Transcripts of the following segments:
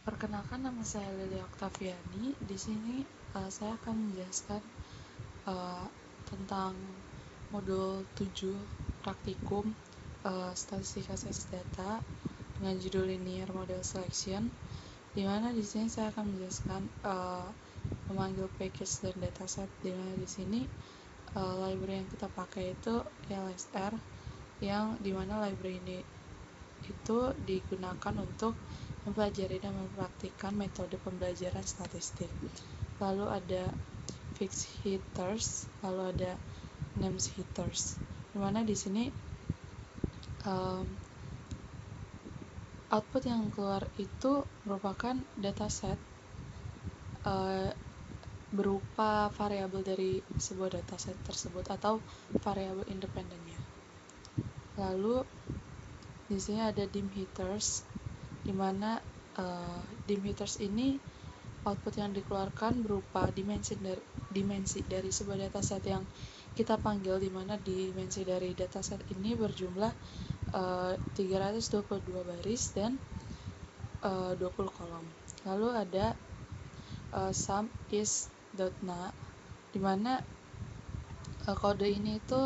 Perkenalkan, nama saya Lily Oktaviani. Di sini saya akan menjelaskan uh, tentang modul 7 praktikum statistik access data dengan judul linear model selection, di mana di sini saya akan menjelaskan memanggil package dan dataset, di mana di sini library yang kita pakai itu LSR, yang dimana library ini itu digunakan untuk mempelajari dan mempraktikkan metode pembelajaran statistik. Lalu ada fixed hitters, lalu ada names hitters. Dimana di sini output yang keluar itu merupakan dataset berupa variabel dari sebuah dataset tersebut atau variabel independennya. Lalu di sini ada dim hitters, di mana dim hitters ini output yang dikeluarkan berupa dimensi dari sebuah dataset yang kita panggil, di mana dimensi dari dataset ini berjumlah 322 baris dan 20 kolom. Lalu ada sum is .na, di mana kode ini itu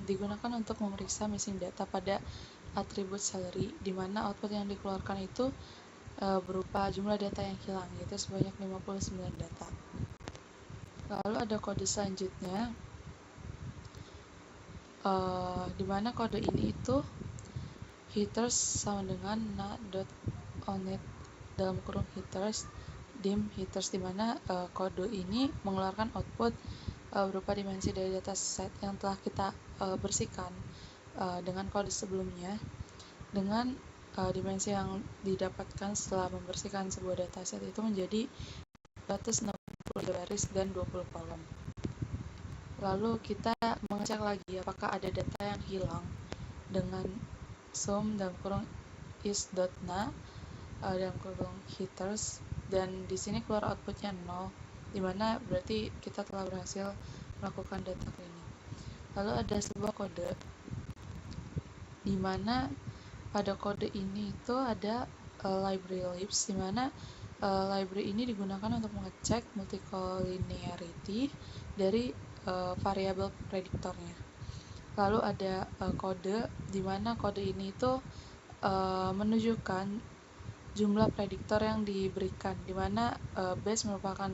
digunakan untuk memeriksa missing data pada atribut salary, di mana output yang dikeluarkan itu berupa jumlah data yang hilang, yaitu sebanyak 59 data. Lalu ada kode selanjutnya, di mana kode ini itu hitters sama dengan na.onIt dalam kurung hitters dim hitters, di mana kode ini mengeluarkan output berupa dimensi dari dataset yang telah kita bersihkan dengan kode sebelumnya, dengan dimensi yang didapatkan setelah membersihkan sebuah dataset itu menjadi 260 baris dan 20 kolom. Lalu kita mengecek lagi apakah ada data yang hilang dengan sum dalam kurung is.na dalam kurung hitters, dan di sini keluar outputnya 0, dimana berarti kita telah berhasil melakukan data cleaning. Lalu ada sebuah kode, dimana pada kode ini itu ada library libs, dimana library ini digunakan untuk mengecek multicollinearity dari variabel prediktornya. Lalu ada kode, dimana kode ini itu menunjukkan jumlah prediktor yang diberikan, dimana base merupakan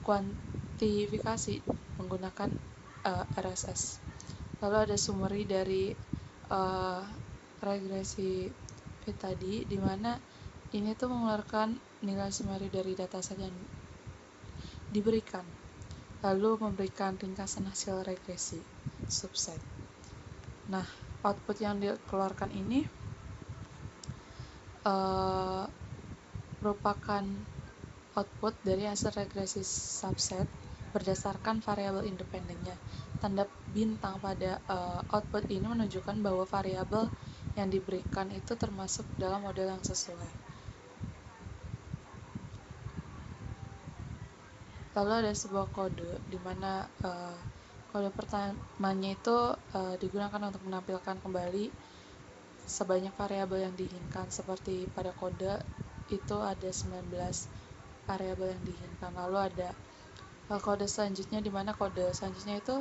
kuantifikasi menggunakan RSS. Lalu ada summary dari regresi fit tadi, dimana ini tuh mengeluarkan nilai summary dari dataset yang diberikan, lalu memberikan ringkasan hasil regresi subset. Nah, output yang dikeluarkan ini merupakan output dari hasil regresi subset berdasarkan variabel independennya. Tanda bintang pada output ini menunjukkan bahwa variabel yang diberikan itu termasuk dalam model yang sesuai. Lalu ada sebuah kode, di mana kode pertamanya itu digunakan untuk menampilkan kembali sebanyak variabel yang diinginkan. Seperti pada kode itu ada 19 variabel yang diinginkan. Lalu ada kode selanjutnya, di mana kode selanjutnya itu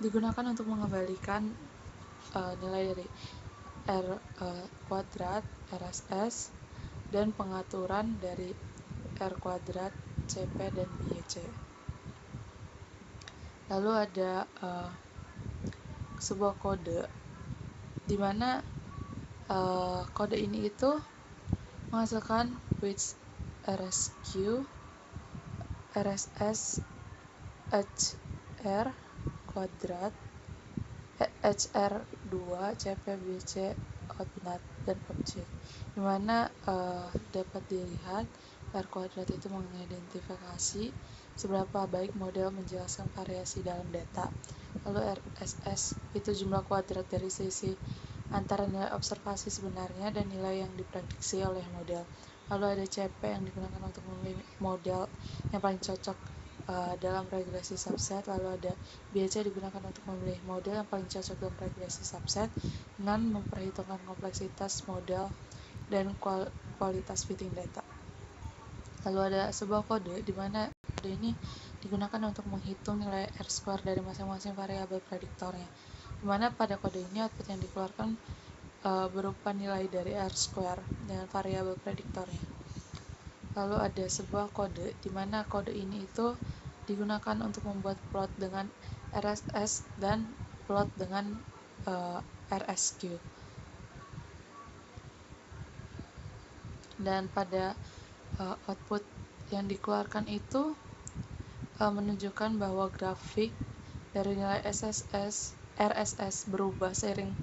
digunakan untuk mengembalikan nilai dari R kuadrat, RSS, dan pengaturan dari R kuadrat, CP, dan BYC. Lalu ada sebuah kode, di mana kode ini itu menghasilkan which RSQ, RSS, HR kuadrat, HR2, CP, BC, outnut, dan objek, di mana dapat dilihat R kuadrat itu mengidentifikasi seberapa baik model menjelaskan variasi dalam data. Lalu RSS itu jumlah kuadrat dari sisi antara nilai observasi sebenarnya dan nilai yang diprediksi oleh model. Lalu ada CP yang digunakan untuk memilih model yang paling cocok dalam regresi subset. Lalu ada BC digunakan untuk memilih model yang paling cocok dalam regresi subset dengan memperhitungkan kompleksitas model dan kualitas fitting data. Lalu ada sebuah kode di mana kode ini digunakan untuk menghitung nilai R-square dari masing-masing variabel prediktornya. Di mana pada kode ini output yang dikeluarkan berupa nilai dari R-square dengan variabel prediktornya. Lalu ada sebuah kode di mana kode ini itu digunakan untuk membuat plot dengan RSS dan plot dengan RSQ. Dan pada output yang dikeluarkan itu menunjukkan bahwa grafik dari nilai RSS berubah seiring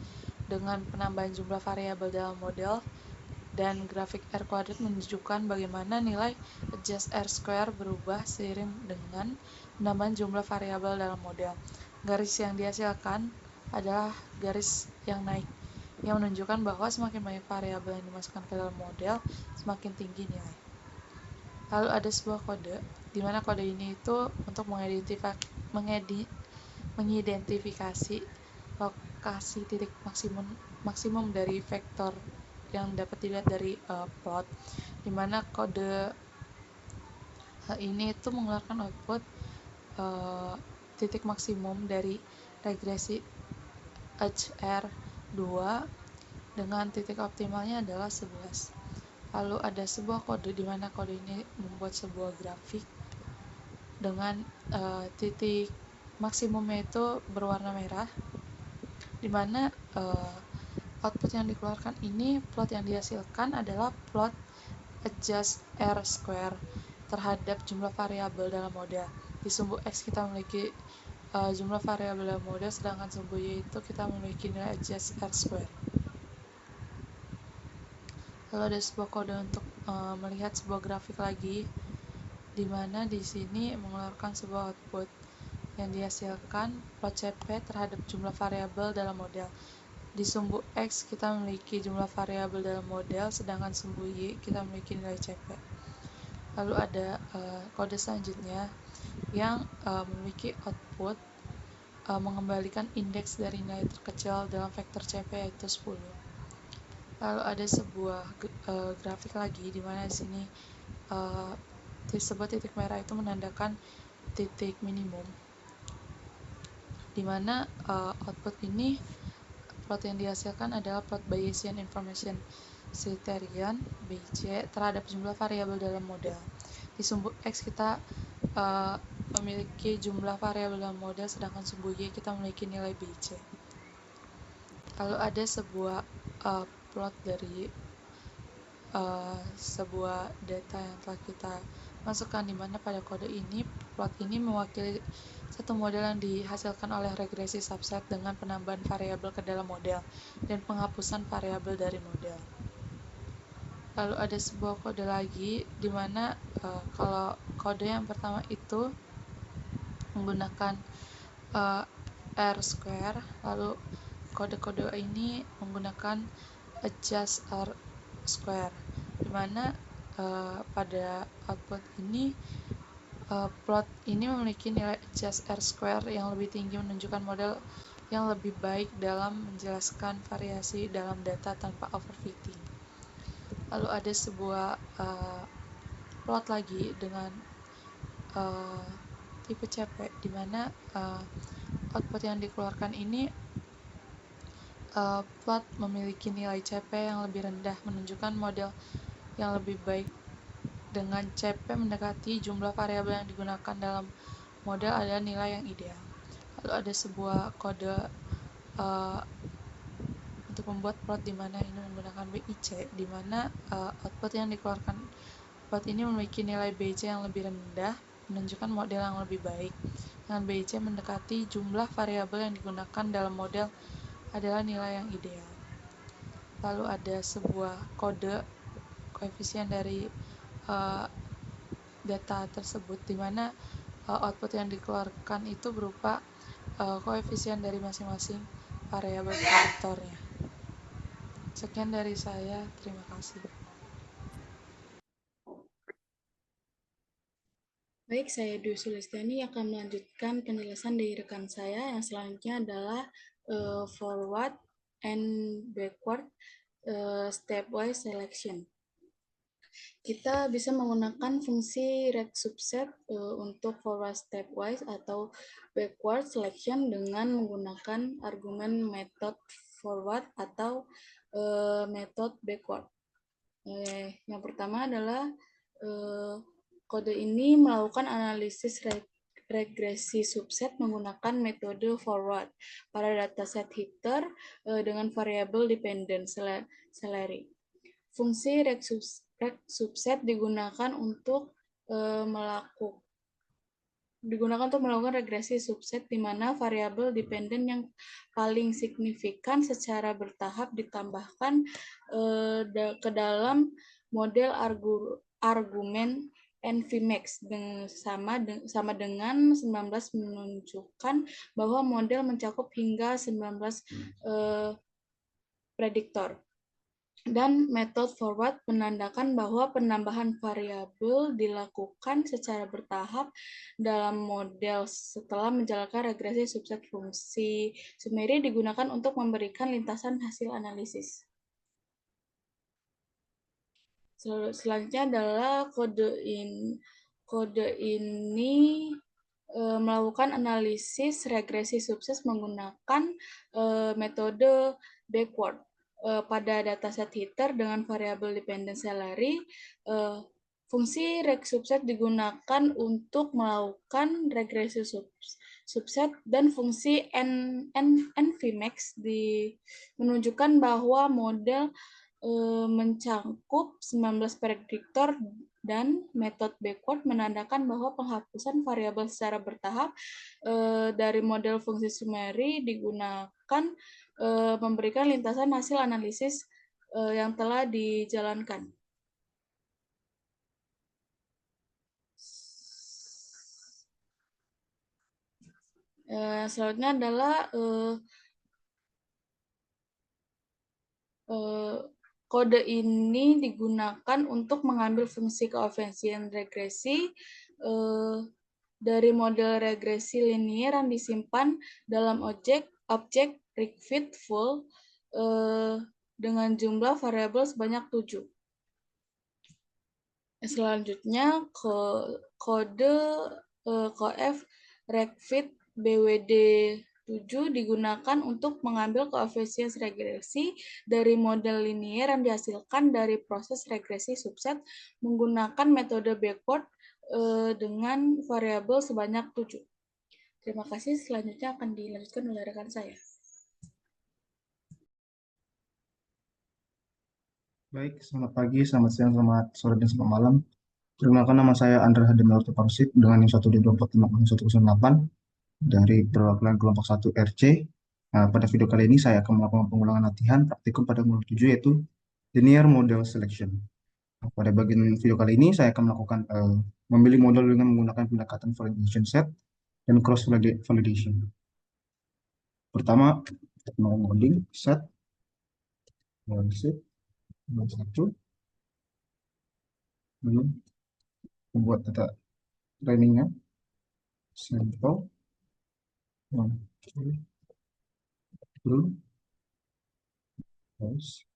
dengan penambahan jumlah variabel dalam model, dan grafik R kuadrat menunjukkan bagaimana nilai adjust R square berubah seiring dengan penambahan jumlah variabel dalam model. Garis yang dihasilkan adalah garis yang naik, yang menunjukkan bahwa semakin banyak variabel yang dimasukkan ke dalam model, semakin tinggi nilai. Lalu ada sebuah kode, di mana kode ini itu untuk mengidentifikasi lokasi titik maksimum dari vektor yang dapat dilihat dari plot, di mana kode ini itu mengeluarkan output titik maksimum dari regresi HR2 dengan titik optimalnya adalah 11. Lalu ada sebuah kode di mana kode ini membuat sebuah grafik dengan titik maksimumnya itu berwarna merah, di mana output yang dikeluarkan ini, plot yang dihasilkan adalah plot adjust R square terhadap jumlah variabel dalam model. Di sumbu X kita memiliki jumlah variabel dalam model, sedangkan sumbu Y itu kita memiliki nilai adjust R square. Lalu ada sebuah kode untuk melihat sebuah grafik lagi, di mana di sini mengeluarkan sebuah output yang dihasilkan plot CP terhadap jumlah variabel dalam model. Di sumbu X kita memiliki jumlah variabel dalam model, sedangkan sumbu Y kita memiliki nilai CP. Lalu ada kode selanjutnya yang memiliki output mengembalikan indeks dari nilai terkecil dalam vektor CP yaitu 10. Lalu ada sebuah grafik lagi di mana di sini sebuah titik merah itu menandakan titik minimum, di mana output ini plot yang dihasilkan adalah plot Bayesian Information Criterion (BIC) terhadap jumlah variabel dalam model. Di sumbu X kita memiliki jumlah variabel dalam model, sedangkan sumbu Y kita memiliki nilai BIC. Lalu ada sebuah plot dari sebuah data yang telah kita masukkan, di mana pada kode ini plot ini mewakili satu model yang dihasilkan oleh regresi subset dengan penambahan variabel ke dalam model dan penghapusan variabel dari model. Lalu ada sebuah kode lagi, di mana kalau kode yang pertama itu menggunakan R square, lalu kode-kode ini menggunakan adjust R square, di mana pada output ini plot ini memiliki nilai adjust R square yang lebih tinggi, menunjukkan model yang lebih baik dalam menjelaskan variasi dalam data tanpa overfitting. Lalu ada sebuah plot lagi dengan tipe CP, di mana output yang dikeluarkan ini plot memiliki nilai CP yang lebih rendah, menunjukkan model yang lebih baik dengan CP mendekati jumlah variabel yang digunakan dalam model adalah nilai yang ideal. Lalu ada sebuah kode untuk membuat plot di mana ini menggunakan BIC, di mana output yang dikeluarkan plot ini memiliki nilai BIC yang lebih rendah, menunjukkan model yang lebih baik dengan BIC mendekati jumlah variabel yang digunakan dalam model adalah nilai yang ideal. Lalu ada sebuah kode koefisien dari data tersebut, di mana output yang dikeluarkan itu berupa koefisien dari masing-masing variabel prediktornya. Sekian dari saya, terima kasih. Baik, saya Dwi Sulistiani akan melanjutkan penjelasan dari rekan saya. Yang selanjutnya adalah forward and backward stepwise selection. Kita bisa menggunakan fungsi rect subset untuk forward stepwise atau backward selection dengan menggunakan argumen method forward atau method backward. Yang pertama adalah kode ini melakukan analisis regresi subset menggunakan metode forward pada dataset header dengan variabel dependent salary. Fungsi rect subset digunakan untuk melakukan regresi subset di mana variabel dependen yang paling signifikan secara bertahap ditambahkan ke dalam model argumen NVMax sama dengan 19 menunjukkan bahwa model mencakup hingga 19 prediktor. Dan metode forward menandakan bahwa penambahan variabel dilakukan secara bertahap dalam model setelah menjalankan regresi subset. Fungsi summary digunakan untuk memberikan lintasan hasil analisis. Selanjutnya adalah kode ini melakukan analisis regresi subset menggunakan metode backward pada dataset header dengan variabel dependent salary. Fungsi rect subset digunakan untuk melakukan regresi subset dan fungsi NVMax menunjukkan bahwa model mencakup 19 prediktor dan metode backward menandakan bahwa penghapusan variabel secara bertahap dari model fungsi summary digunakan memberikan lintasan hasil analisis yang telah dijalankan. Selanjutnya adalah kode ini digunakan untuk mengambil fungsi koefisien regresi dari model regresi linier yang disimpan dalam objek Rigfit full dengan jumlah variabel sebanyak 7. Selanjutnya kode coef Rigfit BWD 7 digunakan untuk mengambil koefisien regresi dari model linier yang dihasilkan dari proses regresi subset menggunakan metode backward dengan variabel sebanyak 7. Terima kasih. Selanjutnya akan dilanjutkan oleh rekan saya. Baik, selamat pagi, selamat siang, selamat sore, dan selamat malam. Perkenalkan, nama saya Andra Hadimel Parsit dengan NIM 1D2450108 dari perwakilan kelompok 1 RC. Nah, pada video kali ini saya akan melakukan pengulangan latihan praktikum pada modul 7 yaitu Linear Model Selection. Nah, pada bagian video kali ini saya akan melakukan memilih model dengan menggunakan pendekatan validation set dan cross validation. Pertama, kita melakukan coding set, satu, lalu membuat data trainingnya, sample, true, false,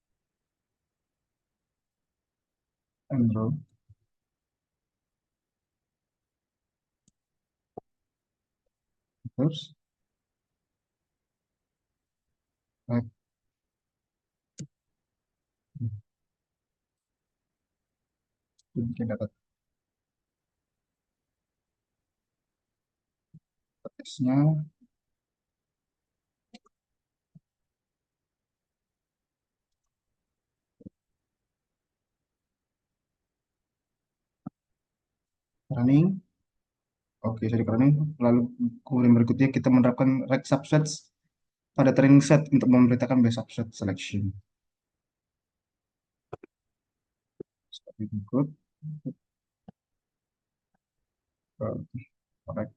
and row. Terus, bikin data tesnya. Running. Oke, jadi running. Lalu kemudian berikutnya kita menerapkan rect subsets pada training set untuk memberitakan base subset selection. Seperti berikut. Correct.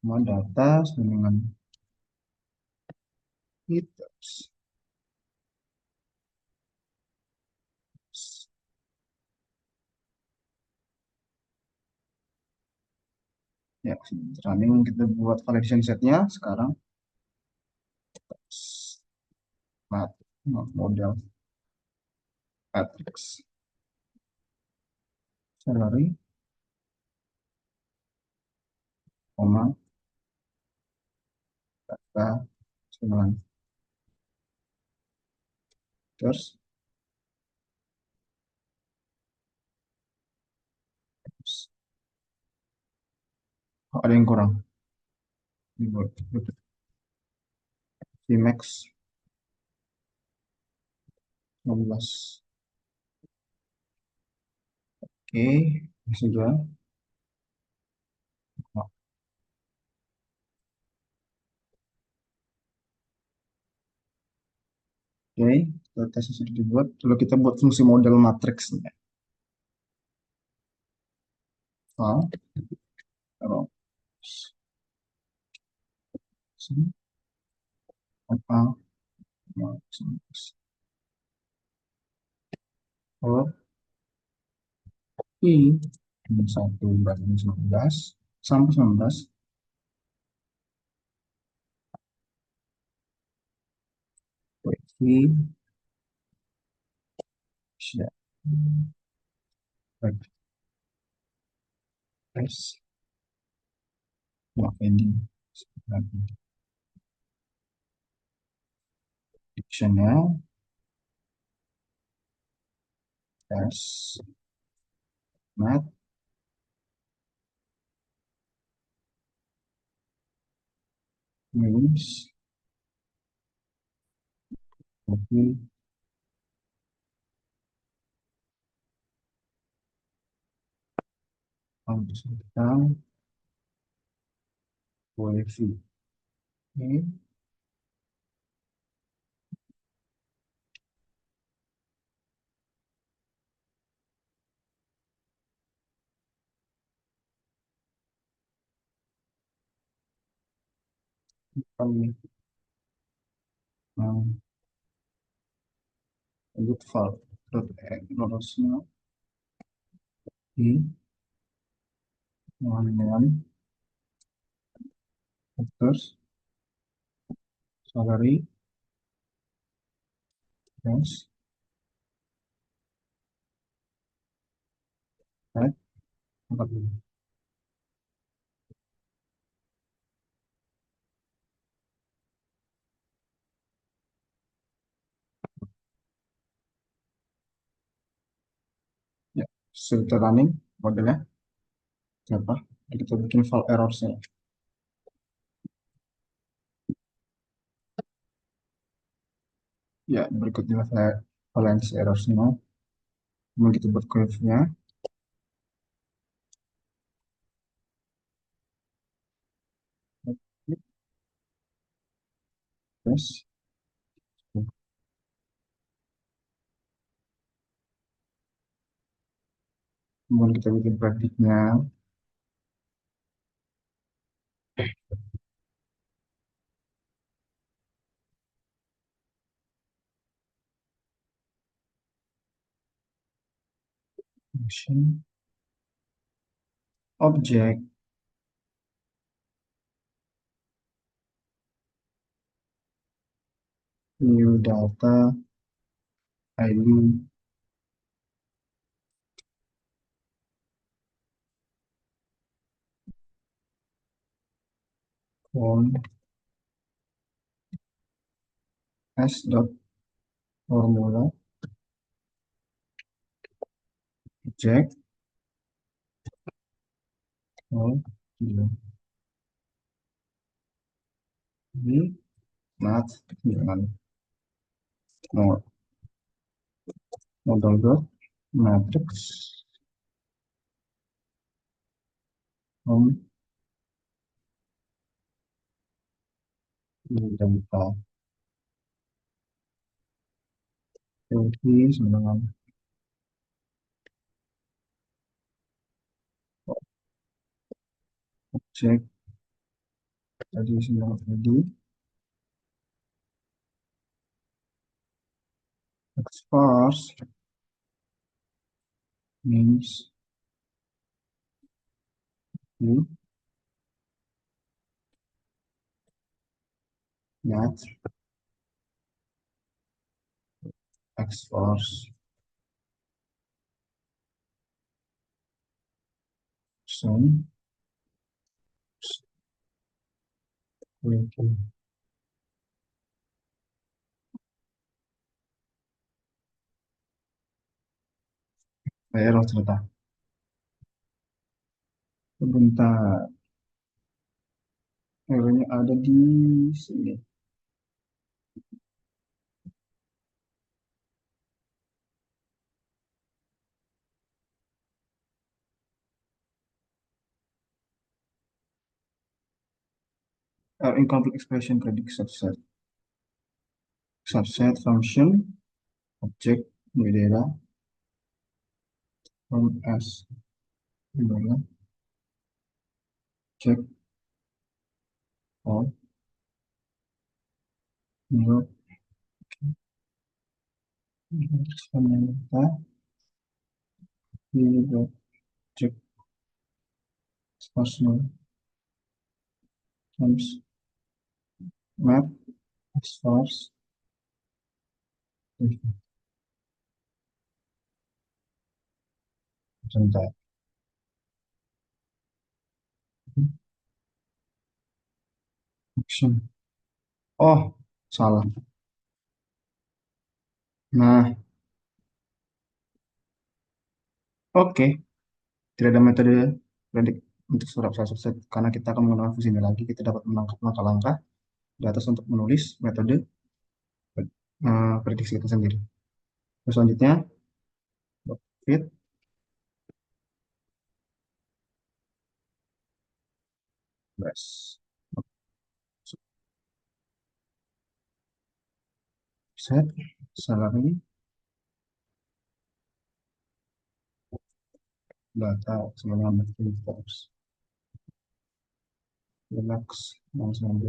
Semua data dengan headers. Ya, running kita buat validation setnya sekarang. Mat, model matrix salary, koma, data, 9. Terus ada yang kurang. Dibuat Vmax 16. Oke, sudah. Oke, tesnya sudah dibuat. Lalu kita buat fungsi model matrix. File, taruh sini, apa, kalau I 1 banding 19 sampai 19, WI, sudah. Baik, tes, ini, dictionary, tes, math, news, copy, tentang WiFi. Ini kami good file lurusnya I dengan terus salary yes right 40. Ya, sudah running modelnya apa? Kita bikin file errorsnya. Ya, berikutnya saya valence errorsnya. Kemudian kita buat curve-nya. Terus, kemudian kita bikin prediknya. Function object new data ID form s dot formula object oh, ini math dengan model dot matrix from data LP dengan objek tadi semua tadi expose means you Math, X force, Sun, Curriculum. Error ternyata. Sebentar, errornya ada di sini. Incomplete expression predict subset. Subset function, object, bendera, from S, bendera, check, all, menurut, ternyata, ini check, personal, terms, map, source, sebentar. Action. Oh, salah. Nah, oke. Tidak ada metode predik untuk surat subset karena kita akan menggunakan fungsi ini lagi. Kita dapat menangkap langkah-langkah di atas untuk menulis metode prediksi kita sendiri. Terus selanjutnya, fit, best, set, salary, data semuanya terus relax 19,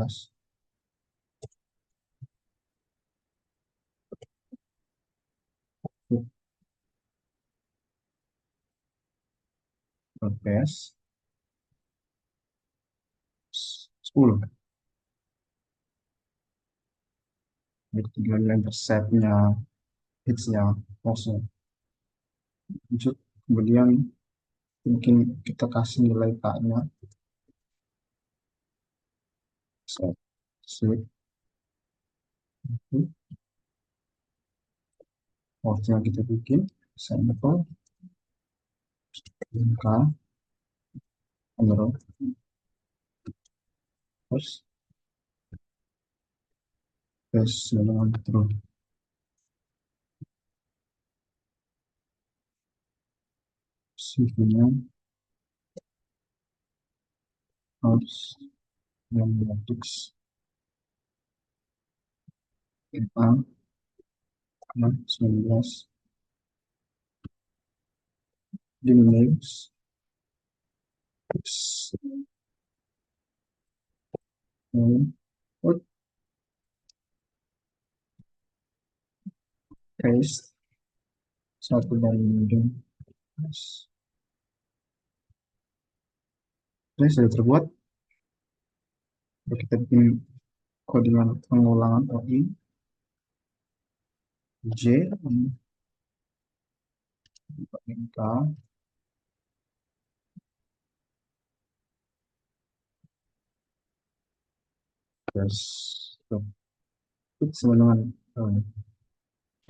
fit, best, 10. Jadi tinggal interceptnya, hitsnya, maksudnya. Lanjut, kemudian mungkin kita kasih nilai K-nya, set, set, words-nya kita bikin, sample, K, underline, terus, paste dengan terus, CV-nya harus yang matrix MA 19 di names output paste satu dari medium. Ini sudah terbuat. Lalu kita bikin codingan pengulangan OI J K plus itu sama dengan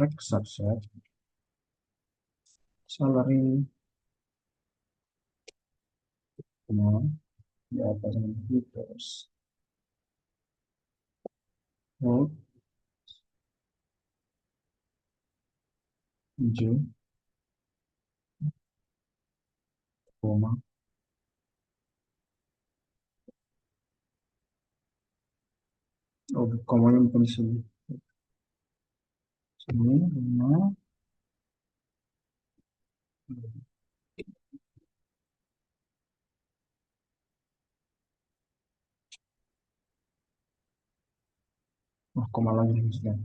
X subset salary semua di atas ini terus out J koma komanya bukan di sini sini koma koma lagi misalnya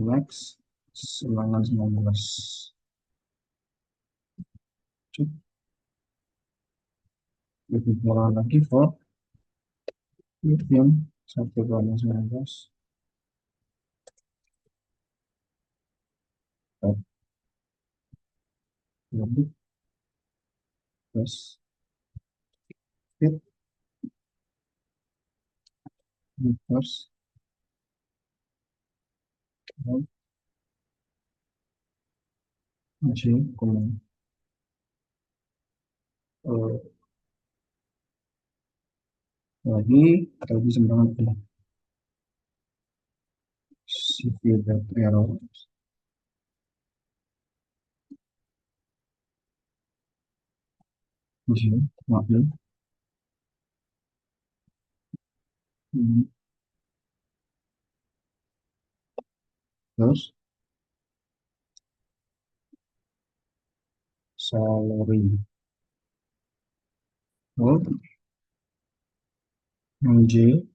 Max 19 lebih murah lagi for medium 1/19 lebih plus fit plus masih lagi kita bisa menggunakan cv error di sini, maaf ya. Terus salary yang J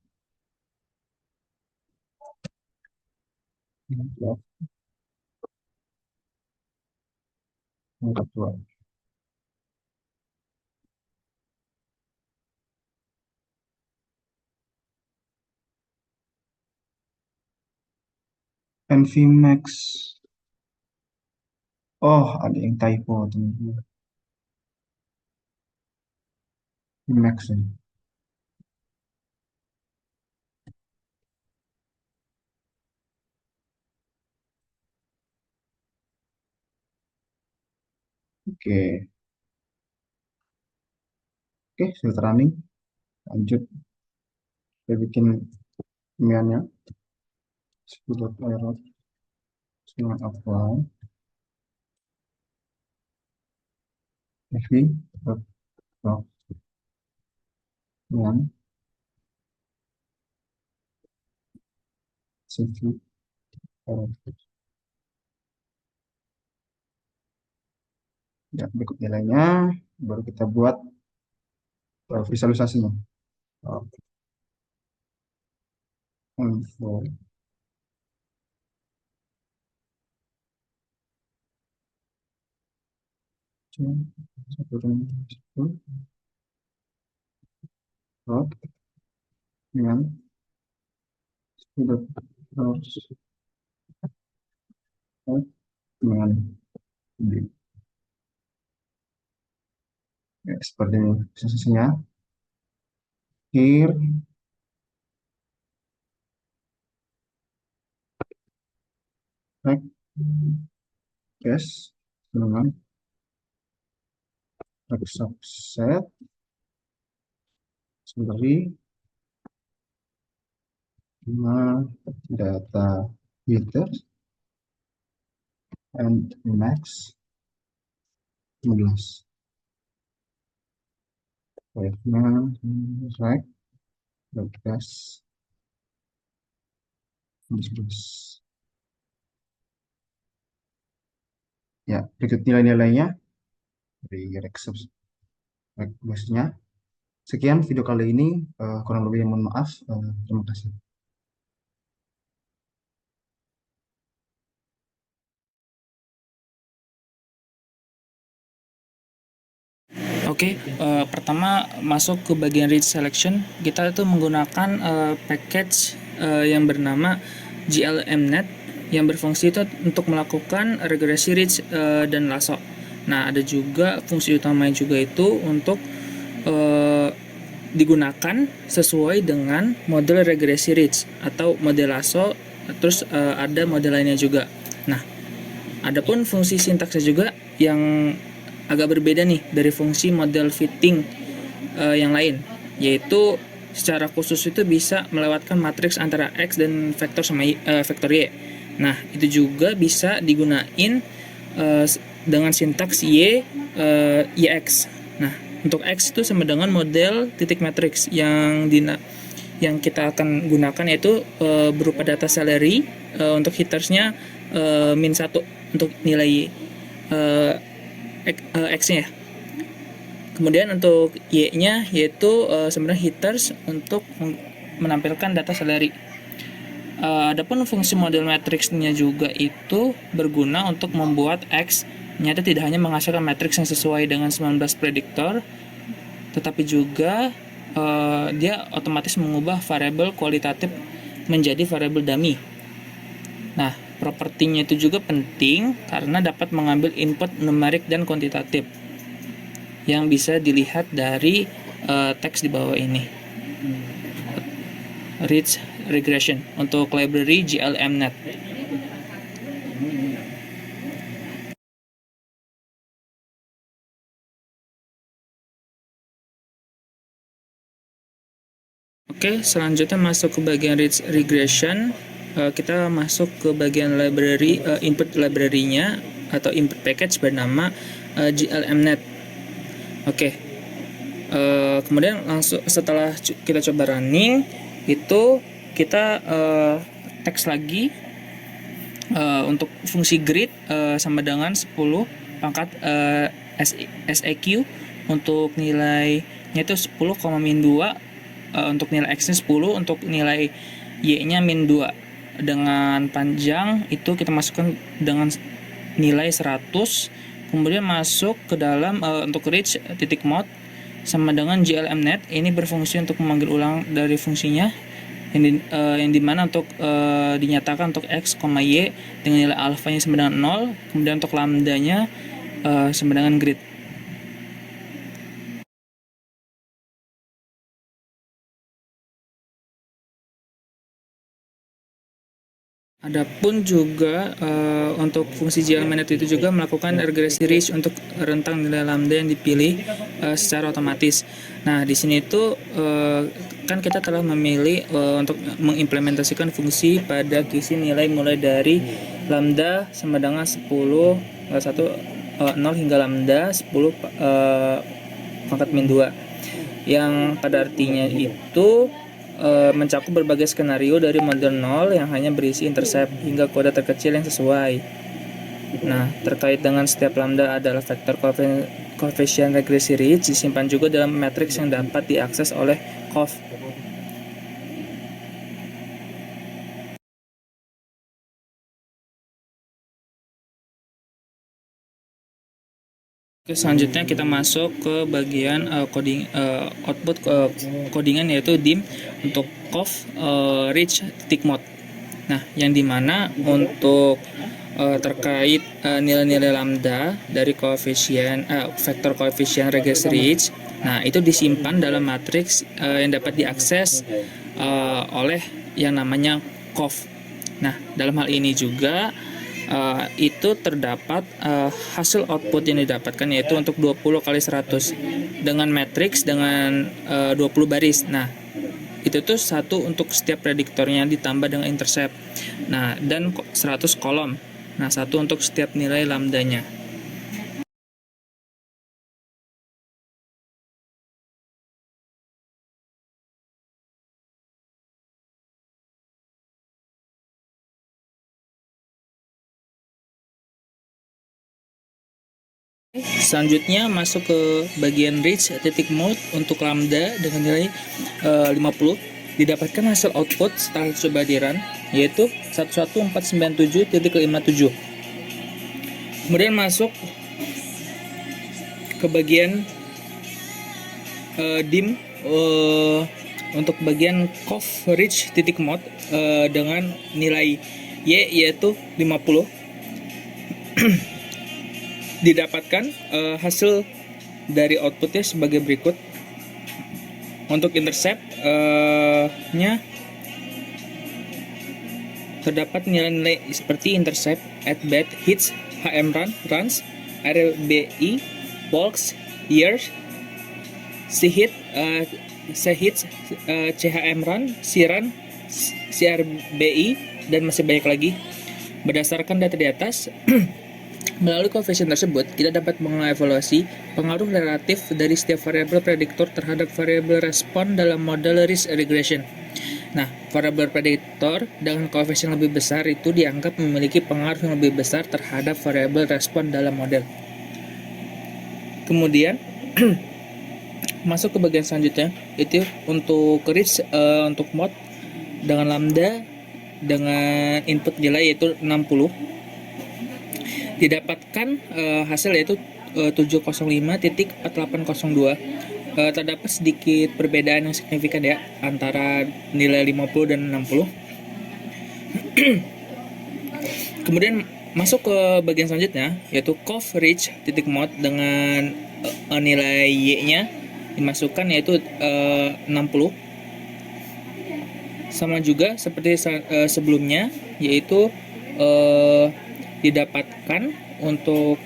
yang kedua NVMax. Oh, ada yang typo teman-teman. Max ya. Oke, sudah running. Lanjut, kita bikin emailnya. Sudah error. Dengan apply. Dengan CV error. Ya, berikut nilainya, baru kita buat visualisasinya. Info dengan sudah harus dengan ya, seperti ini visualisasinya. Here back yes dengan subset summary data headers and max 15 right backslash 15. Ya, berikut nilai-nilainya dari request-nya. Sekian video kali ini, kurang lebih mohon maaf. Terima kasih. Oke, pertama masuk ke bagian read selection, kita itu menggunakan package yang bernama glmnet yang berfungsi itu untuk melakukan regresi reach dan lasso. Nah, ada juga fungsi utamanya juga itu untuk digunakan sesuai dengan model regresi reach atau model lasso, terus ada model lainnya juga. Nah, adapun fungsi sintaksnya juga yang agak berbeda nih dari fungsi model fitting yang lain, yaitu secara khusus itu bisa melewatkan matriks antara X dan vektor sama vektor Y. Nah, itu juga bisa digunain dengan sintaks YX. Nah, untuk X itu sama dengan model titik matriks yang kita akan gunakan, yaitu berupa data salary untuk hittersnya -1 untuk nilai X-nya. Kemudian untuk Y-nya yaitu sebenarnya hitters untuk menampilkan data salary. Adapun fungsi model matriksnya juga itu berguna untuk membuat X nyata tidak hanya menghasilkan matriks yang sesuai dengan 19 prediktor, tetapi juga dia otomatis mengubah variabel kualitatif menjadi variabel dummy. Nah, propertinya itu juga penting karena dapat mengambil input numerik dan kuantitatif yang bisa dilihat dari teks di bawah ini. Ridge regression untuk library GLMNet. Oke, selanjutnya masuk ke bagian ridge regression. Kita masuk ke bagian library, input library-nya atau input package bernama GLMNet. Oke, kemudian langsung setelah kita coba running, itu kita teks lagi untuk fungsi grid sama dengan 10 pangkat SEQ untuk nilainya itu 10, min 2, untuk nilai X-nya 10, untuk nilai Y-nya min 2. Dengan panjang itu kita masukkan dengan nilai 100, kemudian masuk ke dalam untuk reach titik mode sama dengan GLMNet. Ini berfungsi untuk memanggil ulang dari fungsinya yang dimana untuk dinyatakan untuk X, Y dengan nilai alfanya sama dengan 0, kemudian untuk lambdanya sama dengan grid. Adapun juga untuk fungsi GLMNet itu juga melakukan regresi ridge untuk rentang nilai lambda yang dipilih secara otomatis. Nah, di sini itu kan kita telah memilih untuk mengimplementasikan fungsi pada kisi nilai mulai dari lambda sama dengan 10, 0 hingga lambda 10 pangkat min 2. Yang pada artinya itu mencakup berbagai skenario dari model 0 yang hanya berisi intercept hingga kode terkecil yang sesuai. Nah, terkait dengan setiap lambda adalah vektor koefisien regresi ridge disimpan juga dalam matriks yang dapat diakses oleh COF. Oke, selanjutnya kita masuk ke bagian output codingan yaitu dim untuk COF reach titik mode. Nah, yang dimana untuk terkait nilai-nilai lambda dari koefisien vektor koefisien regresi ridge, nah itu disimpan dalam matriks yang dapat diakses oleh yang namanya COF. Nah, dalam hal ini juga itu terdapat hasil output yang didapatkan yaitu untuk 20 kali 100 dengan matriks dengan 20 baris. Nah, itu tuh satu untuk setiap prediktornya ditambah dengan intercept. Nah, dan 100 kolom. Nah, satu untuk setiap nilai lambdanya. Selanjutnya masuk ke bagian reach titik mode untuk lambda dengan nilai 50. Didapatkan hasil output setelah coba di run yaitu 11497.57. Kemudian masuk ke bagian dim untuk bagian COF reach titik mode dengan nilai Y yaitu 50. Didapatkan hasil dari outputnya sebagai berikut. Untuk intercept nya terdapat nilai-nilai seperti intercept, at bat, hits, HM run, runs, RLBI, walks, years, C-hit, C-hits, CHM run, C-run, CRBI, dan masih banyak lagi. Berdasarkan data di atas, melalui koefisien tersebut, kita dapat mengevaluasi pengaruh relatif dari setiap variabel prediktor terhadap variabel respon dalam model ridge regression. Nah, variabel prediktor dengan koefisien lebih besar itu dianggap memiliki pengaruh yang lebih besar terhadap variabel respon dalam model. Kemudian, masuk ke bagian selanjutnya, itu untuk ridge untuk mode dengan lambda dengan input nilai yaitu 60. Didapatkan hasil yaitu 705.4802 terdapat sedikit perbedaan yang signifikan ya antara nilai 50 dan 60. Kemudian masuk ke bagian selanjutnya, yaitu cov reach titik mod dengan nilai y-nya dimasukkan yaitu 60. Sama juga seperti sebelumnya, yaitu didapatkan untuk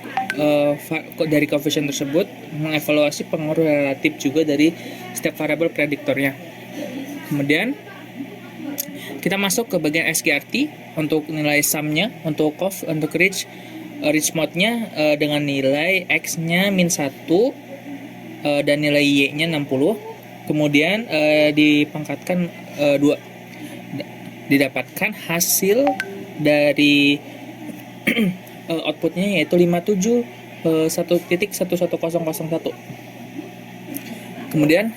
dari coefficient tersebut mengevaluasi pengaruh relatif juga dari setiap variabel prediktornya. Kemudian kita masuk ke bagian SGRT untuk nilai sum-nya, untuk cov, untuk reach mode-nya dengan nilai x-nya -1 dan nilai y-nya 60. Kemudian dipangkatkan 2. Didapatkan hasil dari outputnya yaitu 57.1.1101. Kemudian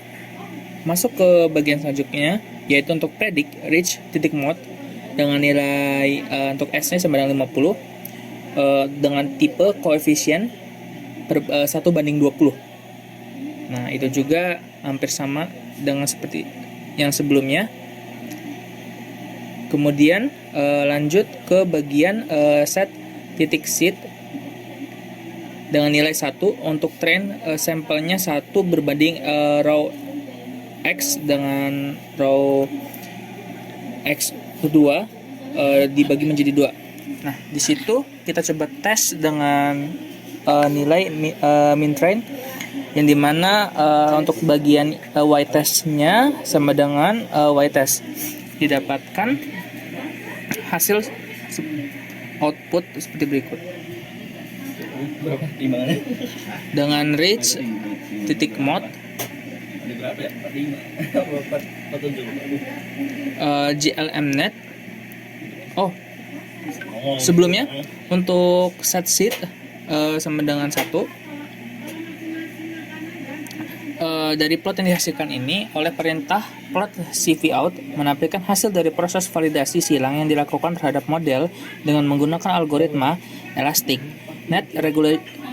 masuk ke bagian selanjutnya, yaitu untuk predict reach titik mod dengan nilai untuk S-nya sama dengan 50 dengan tipe koefisien 1:20. Nah, itu juga hampir sama dengan seperti yang sebelumnya. Kemudian lanjut ke bagian set titik seed dengan nilai 1 untuk train sampelnya 1 berbanding row X dengan row X kedua dibagi menjadi 2. Nah, di situ kita coba tes dengan nilai min train, yang dimana untuk bagian y test-nya sama dengan y test. Didapatkan hasil output seperti berikut. Dengan reach titik mod GLMnet. Sebelumnya untuk set seed sama dengan 1. Dari plot yang dihasilkan ini oleh perintah plot CVOut menampilkan hasil dari proses validasi silang yang dilakukan terhadap model dengan menggunakan algoritma Elastic Net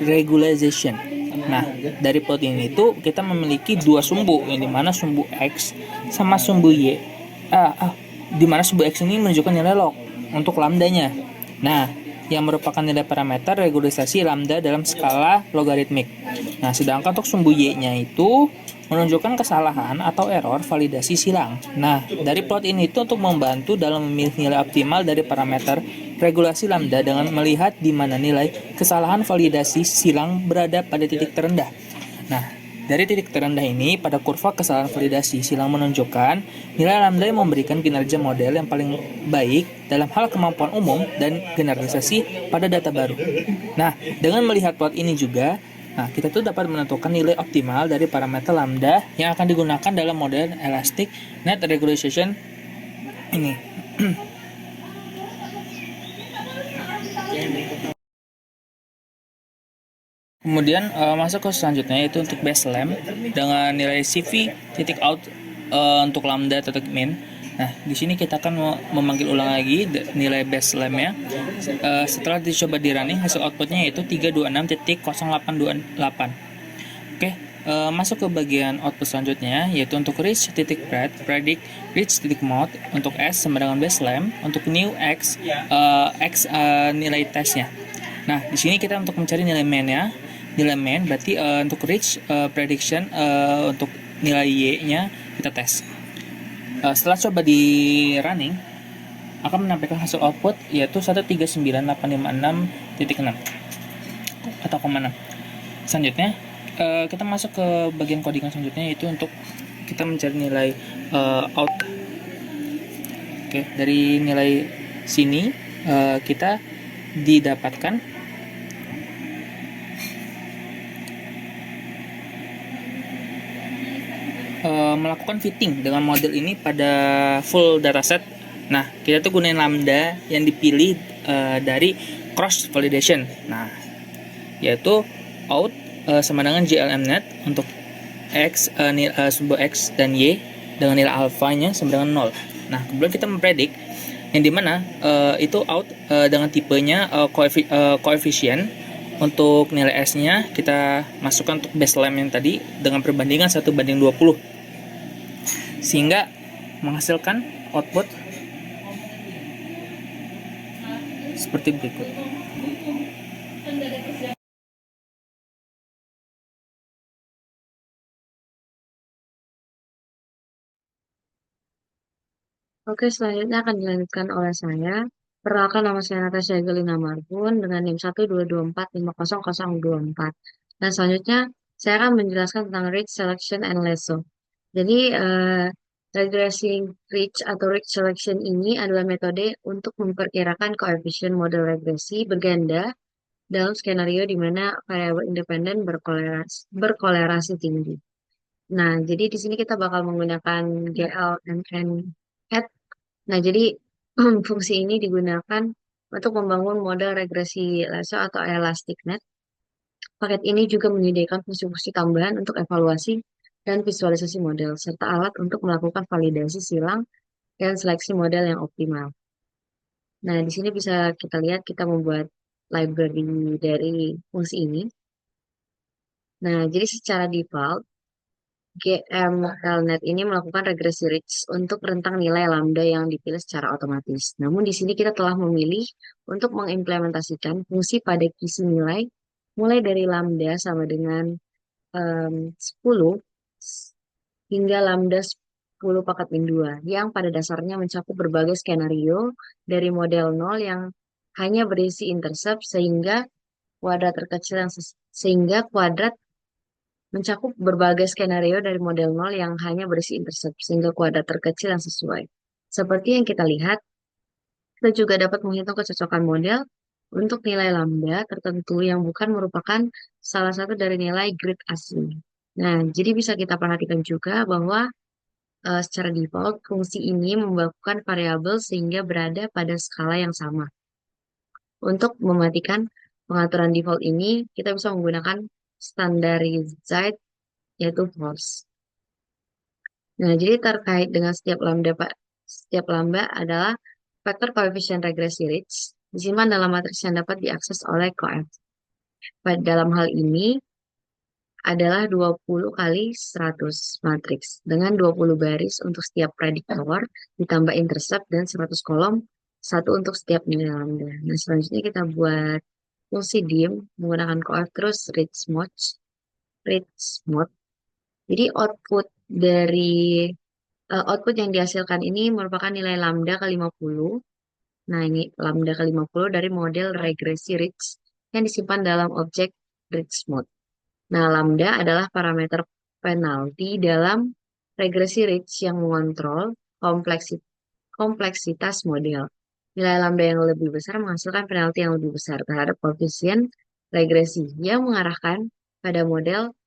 Regularization. Nah, dari plot ini itu kita memiliki 2 sumbu, yang dimana sumbu X sama sumbu Y. Dimana sumbu X ini menunjukkan nilai log untuk lambdanya. Nah, yang merupakan nilai parameter regularisasi lambda dalam skala logaritmik. Nah, sedangkan untuk sumbu Y-nya itu menunjukkan kesalahan atau error validasi silang. Nah, dari plot ini itu untuk membantu dalam memilih nilai optimal dari parameter regulasi lambda dengan melihat di mana nilai kesalahan validasi silang berada pada titik terendah. Nah, dari titik terendah ini pada kurva kesalahan validasi silang menunjukkan nilai lambda yang memberikan kinerja model yang paling baik dalam hal kemampuan umum dan generalisasi pada data baru. Nah, dengan melihat plot ini juga, kita tuh dapat menentukan nilai optimal dari parameter lambda yang akan digunakan dalam model Elastic Net Regularization ini. Kemudian masuk ke selanjutnya, yaitu untuk baseLam dengan nilai CV.out untuk lambda titik min. Nah, di sini kita akan memanggil ulang lagi nilai baseLam-nya. Setelah dicoba di running, hasil outputnya yaitu 326.0828. Oke, masuk ke bagian output selanjutnya, yaitu untuk reach titik predict reach titik mod untuk S sama dengan baseLam, untuk new X nilai tesnya. Nah, di sini kita untuk mencari nilai main-nya. Nilai main berarti untuk reach prediction untuk nilai Y-nya kita tes. Setelah coba di running akan menampilkan hasil output yaitu 139.856.6 atau 0,6. Selanjutnya kita masuk ke bagian codingan selanjutnya, yaitu untuk kita mencari nilai out. Oke, dari nilai sini kita didapatkan melakukan fitting dengan model ini pada full dataset. Nah, kita tuh gunain lambda yang dipilih dari cross validation. Nah, yaitu out sama dengan GLMnet untuk X sumbu X dan Y dengan nilai alfanya sama dengan 0. Nah, kemudian kita mempredik yang dimana itu out dengan tipenya koefisien Untuk nilai S-nya kita masukkan untuk baseline yang tadi dengan perbandingan 1:20 sehingga menghasilkan output seperti berikut. Oke, selanjutnya akan dilanjutkan oleh saya. Perkenalkan, nama saya Natasha Egelina Marbun dengan NIM 122450024. Dan selanjutnya saya akan menjelaskan tentang Rich Selection and Lasso. Jadi, regressing Rich atau Rich Selection ini adalah metode untuk memperkirakan koefisien model regresi berganda dalam skenario di mana variabel independen berkolerasi tinggi. Nah, jadi di sini kita bakal menggunakan GLMN add. Nah, jadi fungsi ini digunakan untuk membangun model regresi Lasso atau ElasticNet. Paket ini juga menyediakan fungsi-fungsi tambahan untuk evaluasi dan visualisasi model, serta alat untuk melakukan validasi silang dan seleksi model yang optimal. Nah, di sini bisa kita lihat kita membuat library dari fungsi ini. Nah, jadi secara default, GMLNet ini melakukan regresi rich untuk rentang nilai lambda yang dipilih secara otomatis. Namun di sini kita telah memilih untuk mengimplementasikan fungsi pada kisi nilai mulai dari lambda sama dengan 10 hingga lambda 10 pangkat min 2 yang pada dasarnya mencakup berbagai skenario dari model 0 yang hanya berisi intercept sehingga kuadrat terkecil mencakup berbagai skenario dari model 0 yang hanya berisi intercept sehingga kuadrat terkecil yang sesuai. Seperti yang kita lihat, kita juga dapat menghitung kecocokan model untuk nilai lambda tertentu yang bukan merupakan salah satu dari nilai grid asli. Nah, jadi bisa kita perhatikan juga bahwa secara default fungsi ini membakukan variabel sehingga berada pada skala yang sama. Untuk mematikan pengaturan default ini, kita bisa menggunakan standardized yaitu false. Nah, jadi terkait dengan setiap lambda adalah vektor koefisien regresi Rich disimpan dalam matriks yang dapat diakses oleh coef. Dalam hal ini adalah 20 kali 100 matriks dengan 20 baris untuk setiap prediktor ditambah intercept dan 100 kolom, satu untuk setiap nilai lambda. Nah, selanjutnya kita buat fungsi dim menggunakan coef terus Rich mode. Jadi output yang dihasilkan ini merupakan nilai lambda ke-50. Nah, ini lambda ke-50 dari model regresi Rich yang disimpan dalam objek Rich mode. Nah, lambda adalah parameter penalti dalam regresi Rich yang mengontrol kompleksitas model. Nilai lambda yang lebih besar menghasilkan penalti yang lebih besar terhadap koefisien regresi yang mengarahkan pada model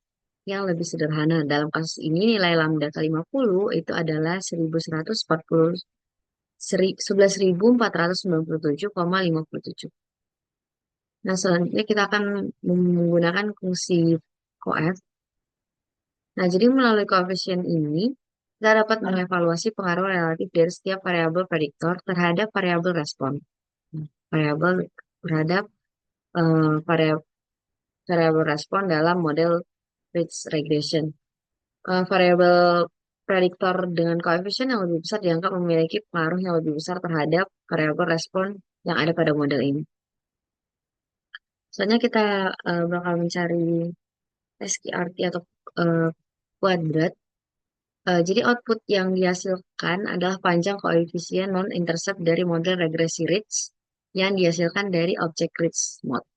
yang lebih sederhana. Dalam kasus ini nilai lambda ke-50 itu adalah 11.497,57. Nah, selanjutnya kita akan menggunakan fungsi coef. Nah, jadi melalui koefisien ini, kita dapat mengevaluasi pengaruh relatif dari setiap variabel prediktor terhadap variabel respon. Variabel terhadap variabel respon dalam model Rich regression. Variabel prediktor dengan koefisien yang lebih besar dianggap memiliki pengaruh yang lebih besar terhadap variabel respon yang ada pada model ini. Soalnya kita bakal mencari SQRT atau kuadrat. Jadi output yang dihasilkan adalah panjang koefisien non-intercept dari model regresi Rich yang dihasilkan dari objek Rich mode.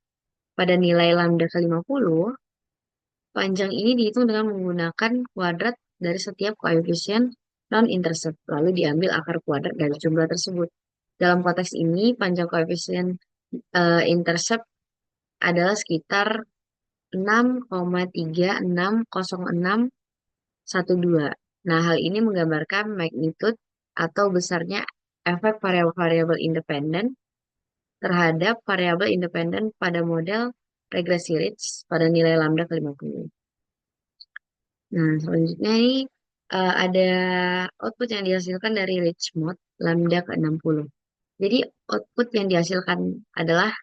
Pada nilai lambda ke-50, panjang ini dihitung dengan menggunakan kuadrat dari setiap koefisien non-intercept, lalu diambil akar kuadrat dari jumlah tersebut. Dalam konteks ini, panjang koefisien intercept adalah sekitar 6,360612. Nah, hal ini menggambarkan magnitude atau besarnya efek variabel independen terhadap variabel independen pada model regresi Rich pada nilai lambda ke-50. Nah, selanjutnya ini ada output yang dihasilkan dari Rich mode lambda ke-60. Jadi output yang dihasilkan adalah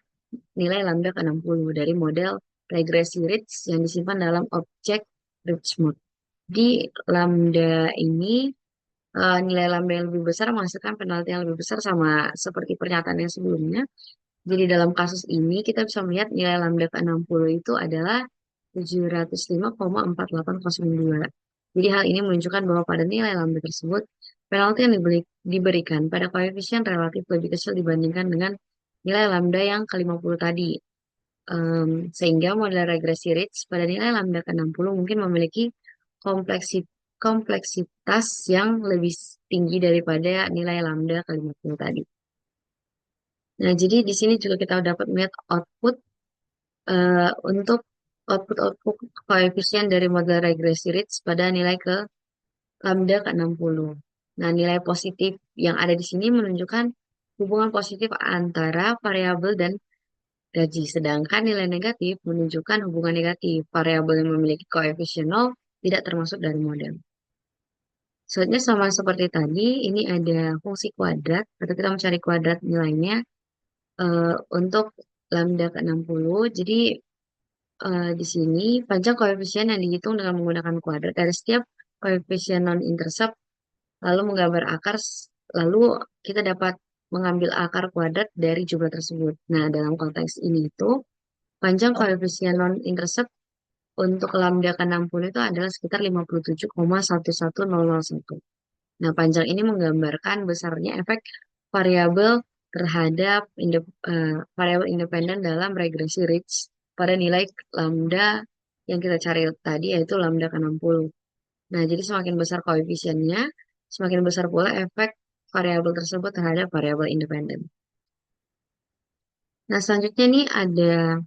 nilai lambda ke 60 dari model regresi Ritz yang disimpan dalam objek Richmond. Di lambda ini nilai lambda yang lebih besar menghasilkan penalti yang lebih besar sama seperti pernyataan yang sebelumnya. Jadi dalam kasus ini kita bisa melihat nilai lambda ke 60 itu adalah 705,4802. Jadi hal ini menunjukkan bahwa pada nilai lambda tersebut, penalti yang diberikan pada koefisien relatif lebih kecil dibandingkan dengan nilai lambda yang ke-50 tadi. Sehingga model regresi Ritz pada nilai lambda ke-60 mungkin memiliki kompleksitas yang lebih tinggi daripada nilai lambda ke-50 tadi. Nah, jadi di sini juga kita dapat melihat output untuk output koefisien dari model regresi Ritz pada nilai ke lambda ke-60. Nah, nilai positif yang ada di sini menunjukkan hubungan positif antara variabel dan gaji, sedangkan nilai negatif menunjukkan hubungan negatif. Variabel yang memiliki koefisien 0 tidak termasuk dari model. Selanjutnya sama seperti tadi, ini ada fungsi kuadrat, atau kita mencari kuadrat nilainya untuk lambda ke-60. Jadi di sini panjang koefisien yang dihitung dengan menggunakan kuadrat dari setiap koefisien non-intercept, lalu menggambar akar, lalu kita dapat mengambil akar kuadrat dari jumlah tersebut. Nah, dalam konteks ini itu, panjang koefisien non-intercept untuk lambda ke-60 itu adalah sekitar 57,11001. Nah, panjang ini menggambarkan besarnya efek variabel terhadap variabel independen dalam regresi Ritz pada nilai lambda yang kita cari tadi, yaitu lambda ke-60. Nah, jadi semakin besar koefisiennya, semakin besar pula efek variabel tersebut terhadap variabel independen. Nah, selanjutnya nih ada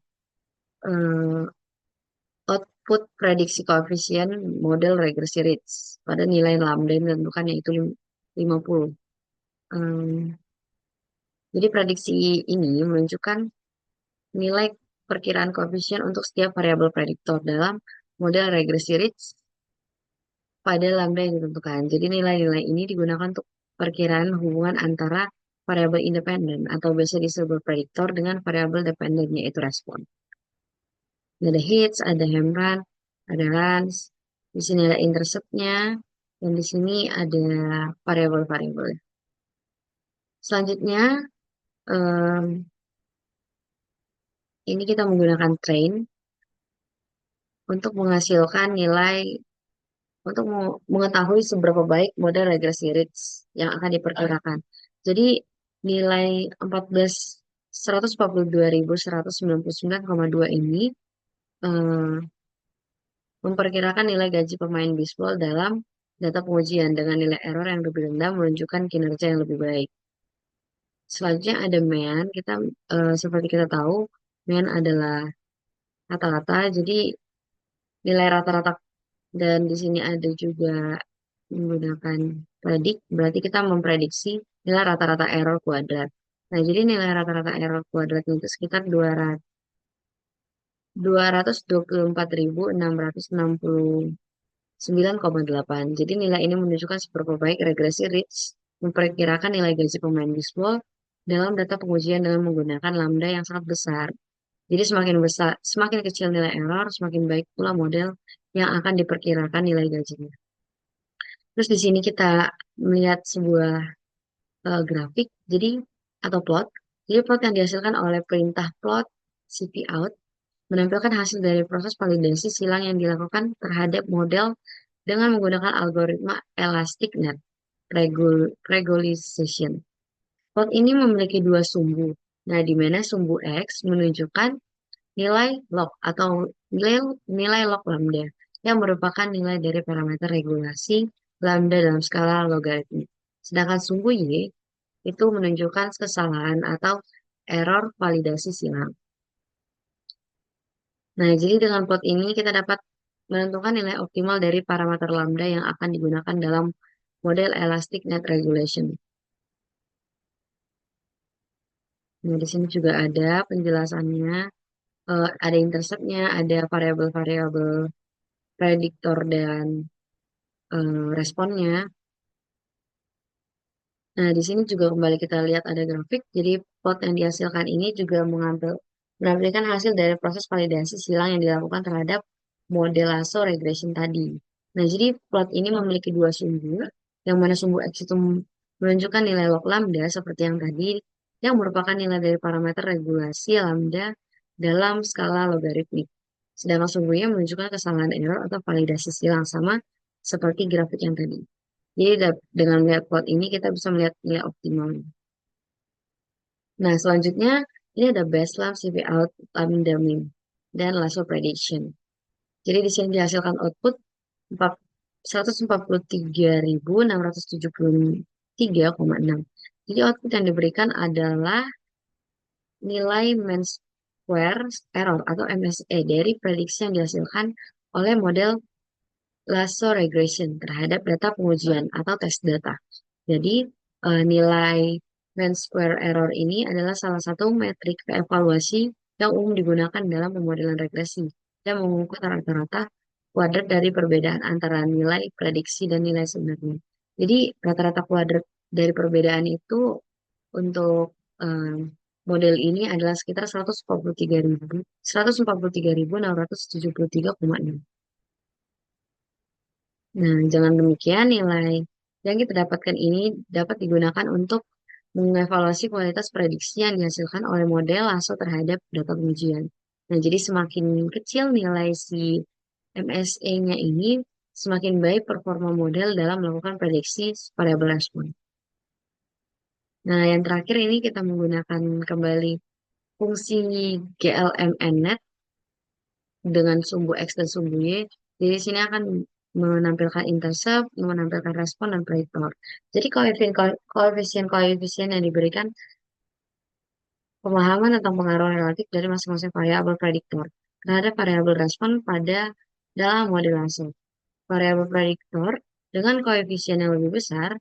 output prediksi koefisien model regresi Ritz pada nilai lambda yang ditentukan yaitu 50. Jadi prediksi ini menunjukkan nilai perkiraan koefisien untuk setiap variabel prediktor dalam model regresi Ritz pada lambda yang ditentukan. Jadi nilai-nilai ini digunakan untuk perkiraan hubungan antara variabel independen atau biasa disebut prediktor dengan variabel dependen yaitu respon. Ada hits, ada hem run, ada runs. Di sini ada intercept-nya, dan di sini ada variabel-variabel. Selanjutnya, ini kita menggunakan train untuk menghasilkan nilai, untuk mengetahui seberapa baik model regresi Ritz yang akan diperkirakan. Jadi nilai 142.199,2 ini memperkirakan nilai gaji pemain bisbol dalam data pengujian dengan nilai error yang lebih rendah menunjukkan kinerja yang lebih baik. Selanjutnya ada mean. Kita seperti kita tahu, mean adalah rata-rata. Jadi nilai rata-rata, dan di sini ada juga menggunakan predik, berarti kita memprediksi nilai rata-rata error kuadrat. Nah, jadi nilai rata-rata error kuadratnya itu sekitar 224.669,8. Jadi nilai ini menunjukkan seberapa baik regresi Ritz memperkirakan nilai gaji pemain bisbol dalam data pengujian dengan menggunakan lambda yang sangat besar. Jadi semakin kecil nilai error, semakin baik pula model yang akan diperkirakan nilai gajinya. Terus di sini kita melihat sebuah grafik, jadi atau plot. Jadi plot yang dihasilkan oleh perintah plot cpout menampilkan hasil dari proses validasi silang yang dilakukan terhadap model dengan menggunakan algoritma elastic net regularization. Plot ini memiliki dua sumbu. Nah, di mana sumbu X menunjukkan nilai log atau nilai log lambda yang merupakan nilai dari parameter regulasi lambda dalam skala logaritmik. Sedangkan sumbu Y itu menunjukkan kesalahan atau error validasi silang. Nah, jadi dengan plot ini kita dapat menentukan nilai optimal dari parameter lambda yang akan digunakan dalam model elastic net regulation. Nah, di sini juga ada penjelasannya, ada intercept-nya, ada variabel-variabel prediktor dan responnya. Nah, di sini juga kembali kita lihat ada grafik. Jadi plot yang dihasilkan ini juga mengambil menampilkan hasil dari proses validasi silang yang dilakukan terhadap model lasso regression tadi. Nah, jadi plot ini memiliki dua sumbu, yang mana sumbu X itu menunjukkan nilai log lambda seperti yang tadi, yang merupakan nilai dari parameter regulasi lambda dalam skala logaritmik. Sedangkan sumbunya menunjukkan kesalahan error atau validasi silang sama seperti grafik yang tadi. Jadi dengan melihat plot ini kita bisa melihat nilai optimal. Nah, selanjutnya ini ada baseline CV out, lambda min, dan lasso prediction. Jadi di sini dihasilkan output 143.673,6. Jadi output yang diberikan adalah nilai mean square error atau MSE dari prediksi yang dihasilkan oleh model lasso regression terhadap data pengujian atau tes data. Jadi nilai mean square error ini adalah salah satu metrik evaluasi yang umum digunakan dalam pemodelan regresi dan mengukur rata-rata kuadrat dari perbedaan antara nilai prediksi dan nilai sebenarnya. Jadi rata-rata kuadrat dari perbedaan itu untuk model ini adalah sekitar 143.673,6. Nah, jangan demikian nilai yang kita dapatkan ini dapat digunakan untuk mengevaluasi kualitas prediksi yang dihasilkan oleh model lasso terhadap data pengujian. Nah, jadi semakin kecil nilai si MSE-nya ini, semakin baik performa model dalam melakukan prediksi variabel respon. Nah, yang terakhir ini kita menggunakan kembali fungsi glmnnet dengan sumbu X dan sumbu Y. Jadi di sini akan menampilkan intercept, menampilkan respon, dan prediktor. Jadi koefisien-koefisien yang diberikan pemahaman tentang pengaruh relatif dari masing-masing variabel prediktor terhadap variabel respon pada dalam model lasso. Variabel prediktor dengan koefisien yang lebih besar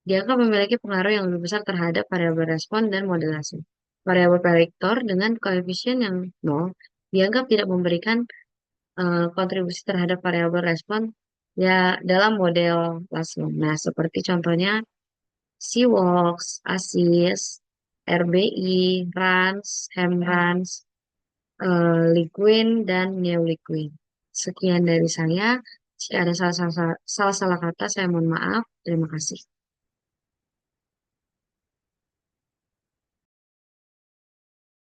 dianggap memiliki pengaruh yang lebih besar terhadap variabel respon dan model lasso. Variabel prediktor dengan koefisien yang 0 dianggap tidak memberikan kontribusi terhadap variabel respon ya dalam model lasso. Nah, seperti contohnya Seaworks, ASIS, RBI, RANS, HEMRANS, Liquin, dan NeoLiquin. Sekian dari saya. Jika ada salah-salah kata, saya mohon maaf. Terima kasih.